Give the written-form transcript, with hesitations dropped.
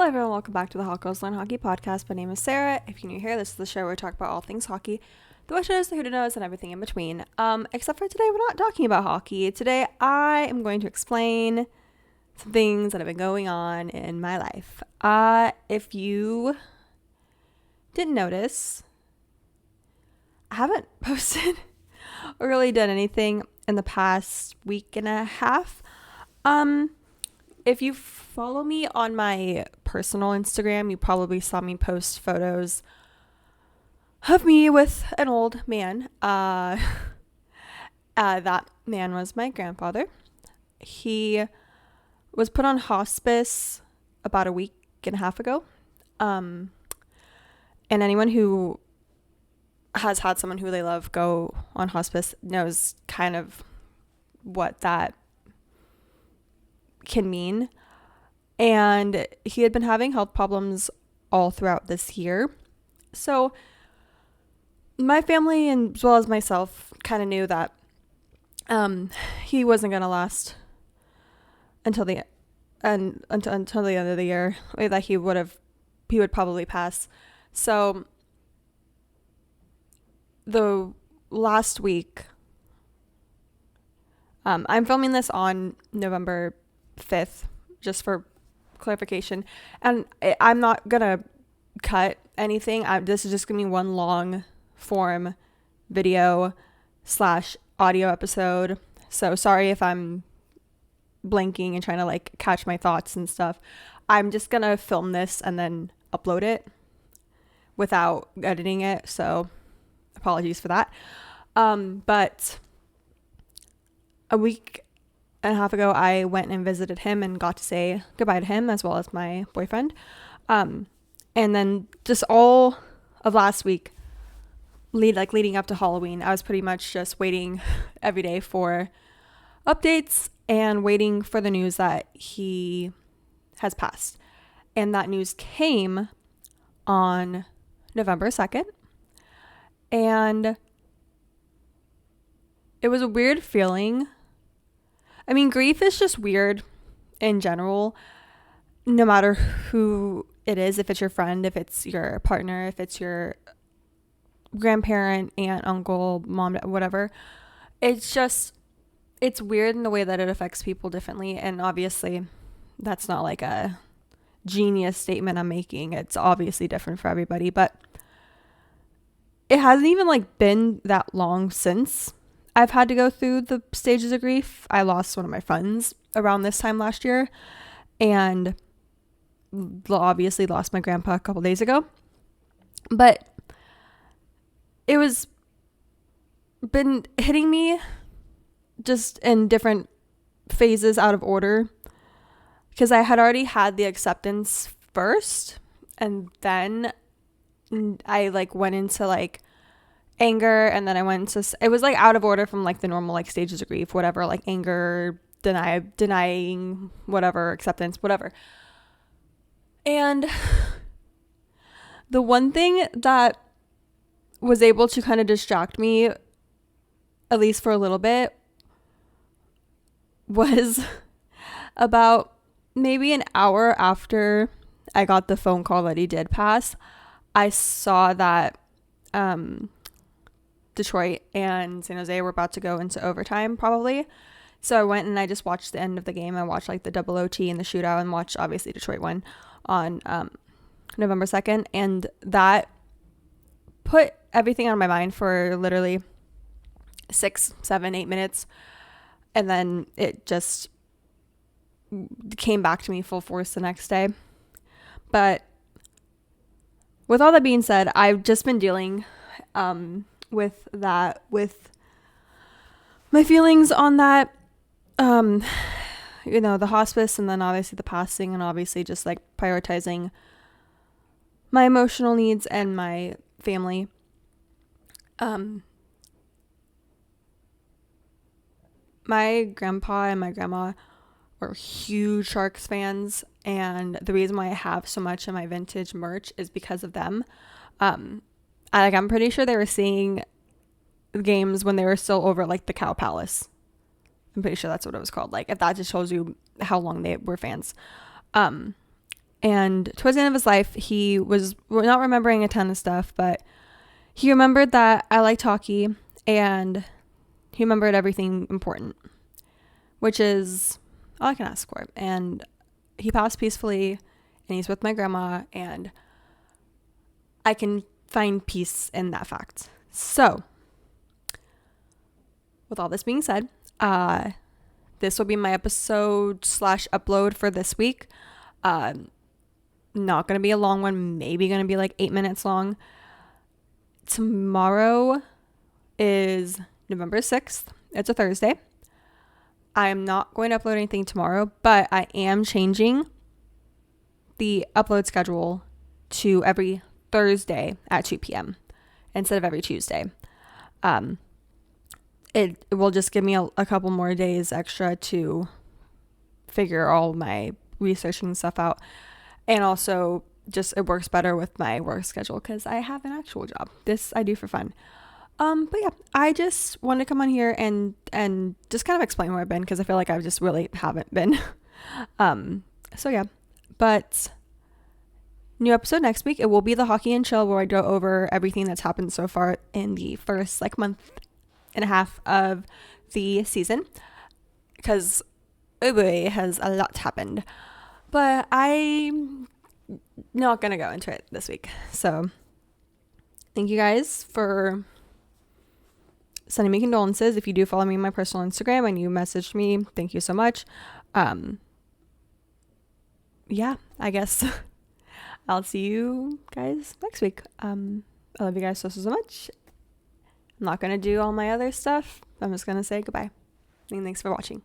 Hello everyone, welcome back to the Hot Girls Learn Hockey podcast. My name is Sarah. If you're new here, this is the show where we talk about all things hockey, the wishes, the who-to-knows, and everything in between. Except for today, we're not talking about hockey. Today, I am going to explain some things that have been going on in my life. If you didn't notice, I haven't posted or really done anything in the past week and a half. If you follow me on my personal Instagram, you probably saw me post photos of me with an old man. That man was my grandfather. He was put on hospice about a week and a half ago. And anyone who has had someone who they love go on hospice knows kind of what that can mean. And he had been having health problems all throughout this year. So my family, and as well as myself, kind of knew that he wasn't going to last until the end of the year, that he would probably pass. So the last week, I'm filming this on November 5th, just for clarification, and I'm not gonna cut anything. This is just gonna be one long form video / audio episode, so sorry if I'm blanking and trying to like catch my thoughts and stuff. I'm just gonna film this and then upload it without editing it, so apologies for that. But a week and a half ago, I went and visited him and got to say goodbye to him as well as my boyfriend. And then just all of last week, leading up to Halloween, I was pretty much just waiting every day for updates and waiting for the news that he has passed. And that news came on November 2nd. And it was a weird feeling. I mean, grief is just weird in general, no matter who it is, if it's your friend, if it's your partner, if it's your grandparent, aunt, uncle, mom, whatever. It's weird in the way that it affects people differently. And obviously, that's not like a genius statement I'm making. It's obviously different for everybody, but it hasn't even like been that long since I've had to go through the stages of grief. I lost one of my friends around this time last year, and obviously lost my grandpa a couple days ago. But it was been hitting me just in different phases out of order, because I had already had the acceptance first, and then I like went into like anger, and then I went to, it was like out of order from like the normal like stages of grief, whatever, like anger, denying, whatever, acceptance, whatever. And the one thing that was able to kind of distract me, at least for a little bit, was about maybe an hour after I got the phone call that he did pass, I saw that Detroit and San Jose were about to go into overtime probably. So I went and I just watched the end of the game. I watched like the double OT and the shootout, and watched obviously Detroit win on November 2nd. And that put everything on my mind for literally 6, 7, 8 minutes. And then it just came back to me full force the next day. But with all that being said, I've just been dealing with my feelings on that, the hospice, and then obviously the passing, and obviously just like prioritizing my emotional needs and my family. My grandpa and my grandma were huge Sharks fans, and the reason why I have so much of my vintage merch is because of them. I'm pretty sure they were seeing games when they were still over like the Cow Palace. I'm pretty sure that's what it was called. Like, if that just shows you how long they were fans. And towards the end of his life, he was not remembering a ton of stuff, but he remembered that I liked hockey, and he remembered everything important, which is all I can ask for. And he passed peacefully, and he's with my grandma, and I can find peace in that fact. So, with all this being said, this will be my episode / upload for this week. Not going to be a long one, maybe going to be like 8 minutes long. Tomorrow is November 6th. It's a Thursday. I am not going to upload anything tomorrow, but I am changing the upload schedule to every Thursday at 2 p.m. instead of every Tuesday. It will just give me a couple more days extra to figure all my researching stuff out. And also just it works better with my work schedule because I have an actual job. This I do for fun. But yeah, I just wanted to come on here and just kind of explain where I've been because I feel like I just really haven't been. So yeah, but new episode next week. It will be the Hockey and Chill where I go over everything that's happened so far in the first like month and a half of the season because oh boy, has a lot happened. But I'm not gonna go into it this week. So thank you guys for sending me condolences. If you do follow me on my personal Instagram and you messaged me, thank you so much. Yeah, I guess I'll see you guys next week. I love you guys so much. I'm not gonna do all my other stuff. I'm just gonna say goodbye. And thanks for watching.